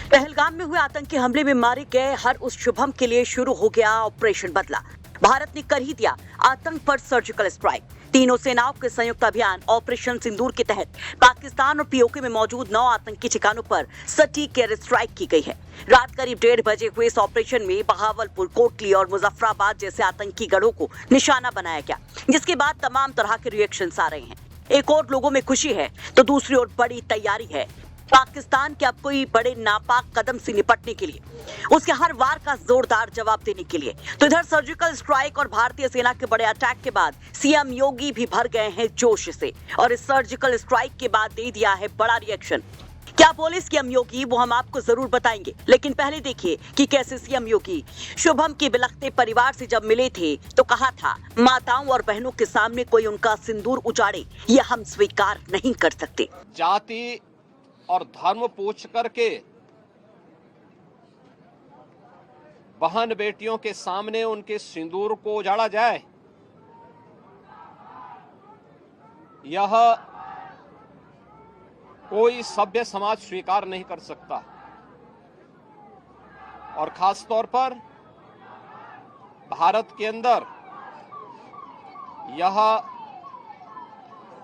पहलगाम में हुए आतंकी हमले में मारे गए हर उस शुभम के लिए शुरू हो गया ऑपरेशन बदला। भारत ने कर ही दिया आतंक पर सर्जिकल स्ट्राइक। तीनों सेनाओं के संयुक्त अभियान ऑपरेशन सिंदूर के तहत पाकिस्तान और पीओके में मौजूद 9 आतंकी ठिकानों पर सटीक एयर स्ट्राइक की गई है। रात करीब 1:30 बजे हुए इस ऑपरेशन में बहावलपुर, कोटली और मुजफ्फराबाद जैसे आतंकी गढ़ों को निशाना बनाया गया, जिसके बाद तमाम तरह के रिएक्शंस आ रहे हैं। एक और लोगों में खुशी है तो दूसरी ओर बड़ी तैयारी है पाकिस्तान के अब कोई बड़े नापाक कदम से निपटने के लिए, उसके हर वार का जोरदार जवाब देने के लिए। तो इधर सर्जिकल स्ट्राइक और भारतीय सेना के बड़े अटैक के बाद सीएम योगी भी भर गए हैं जोश से और इस सर्जिकल स्ट्राइक के बाद दे दिया है बड़ा रिएक्शन। क्या बोले सीएम योगी वो हम आपको जरूर बताएंगे, लेकिन पहले देखिए कि कैसे सीएम योगी शुभम के बिलखते परिवार से जब मिले थे तो कहा था माताओं और बहनों के सामने कोई उनका सिंदूर उजाड़े ये हम स्वीकार नहीं कर सकते। जाति और धर्म पूछ करके बहन बेटियों के सामने उनके सिंदूर को उजाड़ा जाए, यह कोई सभ्य समाज स्वीकार नहीं कर सकता। और खास तौर पर भारत के अंदर यह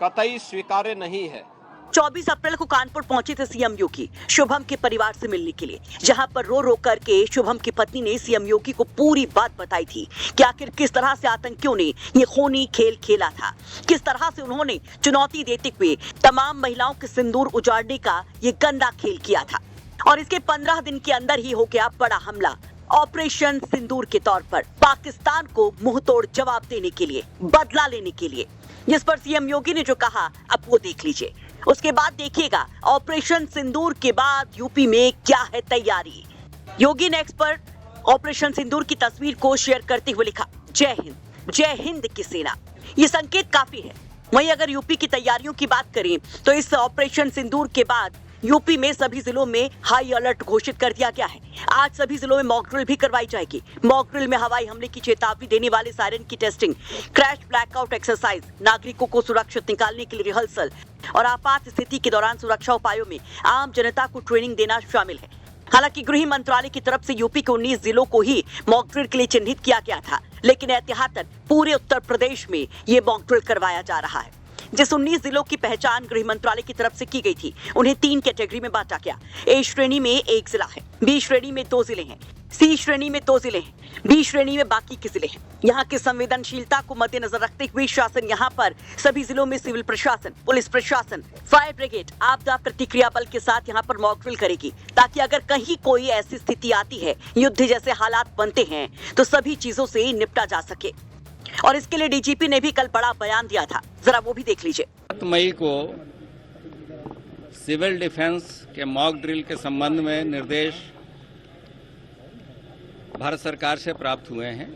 कतई स्वीकार्य नहीं है। 24 अप्रैल को कानपुर पहुंचे थे सीएम योगी शुभम के परिवार से मिलने के लिए, जहां पर रो रो करके शुभम की पत्नी ने सीएम योगी को पूरी बात बताई थी कि आखिर किस तरह से आतंकियों ने ये खूनी खेल खेला था, किस तरह से उन्होंने चुनौती देते हुए तमाम महिलाओं के सिंदूर उजाड़ने का ये गंदा खेल किया था। और इसके 15 दिन के अंदर ही हो गया बड़ा हमला ऑपरेशन सिंदूर के तौर पर पाकिस्तान को मुंहतोड़ जवाब देने के लिए, बदला लेने के लिए, जिस पर सीएम योगी ने जो कहा अब वो देख लीजिए। उसके बाद देखिएगा ऑपरेशन सिंदूर के बाद यूपी में क्या है तैयारी। योगी ने एक्स पर ऑपरेशन सिंदूर की तस्वीर को शेयर करते हुए लिखा, जय हिंद की सेना। ये संकेत काफी है। वहीं अगर यूपी की तैयारियों की बात करें तो इस ऑपरेशन सिंदूर के बाद यूपी में सभी जिलों में हाई अलर्ट घोषित कर दिया गया है। आज सभी जिलों में मॉक ड्रिल भी करवाई जाएगी। मॉक ड्रिल में हवाई हमले की चेतावनी देने वाले सायरन की टेस्टिंग, क्रैश ब्लैकआउट एक्सरसाइज, नागरिकों को सुरक्षित निकालने के लिए रिहर्सल और आपात स्थिति के दौरान सुरक्षा उपायों में आम जनता को ट्रेनिंग देना शामिल है। हालांकि गृह मंत्रालय की तरफ से यूपी के 19 जिलों को ही मॉक ड्रिल के लिए चिन्हित किया गया था, लेकिन एहतियातन पूरे उत्तर प्रदेश में ये मॉक ड्रिल करवाया जा रहा है। जिस 19 जिलों की पहचान गृह मंत्रालय की तरफ से की गई थी उन्हें 3 कैटेगरी में बांटा गया। ए श्रेणी में 1 जिला है, बी श्रेणी में 2 जिले हैं, सी श्रेणी में 2 जिले हैं, डी श्रेणी में बाकी के जिले हैं। यहाँ की संवेदनशीलता को मद्देनजर रखते हुए शासन यहाँ पर सभी जिलों में सिविल प्रशासन, पुलिस प्रशासन, फायर ब्रिगेड, आपदा प्रतिक्रिया बल के साथ यहाँ पर मॉक ड्रिल करेगी, ताकि अगर कहीं कोई ऐसी स्थिति आती है, युद्ध जैसे हालात बनते हैं, तो सभी चीजों से निपटा जा सके। और इसके लिए डीजीपी ने भी कल बड़ा बयान दिया था, जरा वो भी देख लीजिए। 7 मई को सिविल डिफेंस के मॉक ड्रिल के संबंध में निर्देश भारत सरकार से प्राप्त हुए हैं।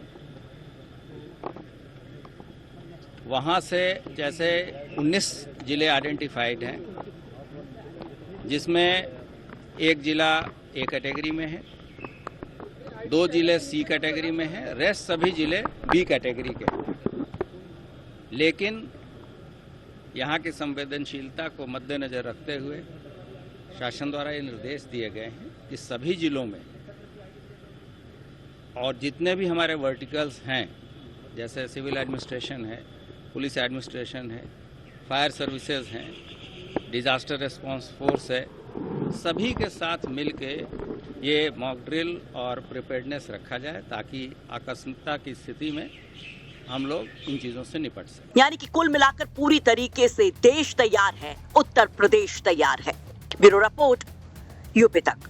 वहां से जैसे 19 जिले आइडेंटिफाइड हैं, जिसमें 1 जिला ए कैटेगरी में है, 2 जिले सी कैटेगरी में है, रेस्ट सभी जिले बी कैटेगरी के। लेकिन यहाँ की संवेदनशीलता को मद्देनजर रखते हुए शासन द्वारा ये निर्देश दिए गए हैं कि सभी जिलों में और जितने भी हमारे वर्टिकल्स हैं, जैसे सिविल एडमिनिस्ट्रेशन है, पुलिस एडमिनिस्ट्रेशन है, फायर सर्विसेज हैं, डिजास्टर रिस्पांस फोर्स है, सभी के साथ मिलके ये मॉक ड्रिल और प्रिपेयर्डनेस रखा जाए, ताकि आकस्मिकता की स्थिति में हम लोग इन चीजों से निपट सकें। यानी कि कुल मिलाकर पूरी तरीके से देश तैयार है, उत्तर प्रदेश तैयार है। ब्यूरो रिपोर्ट, यूपी तक।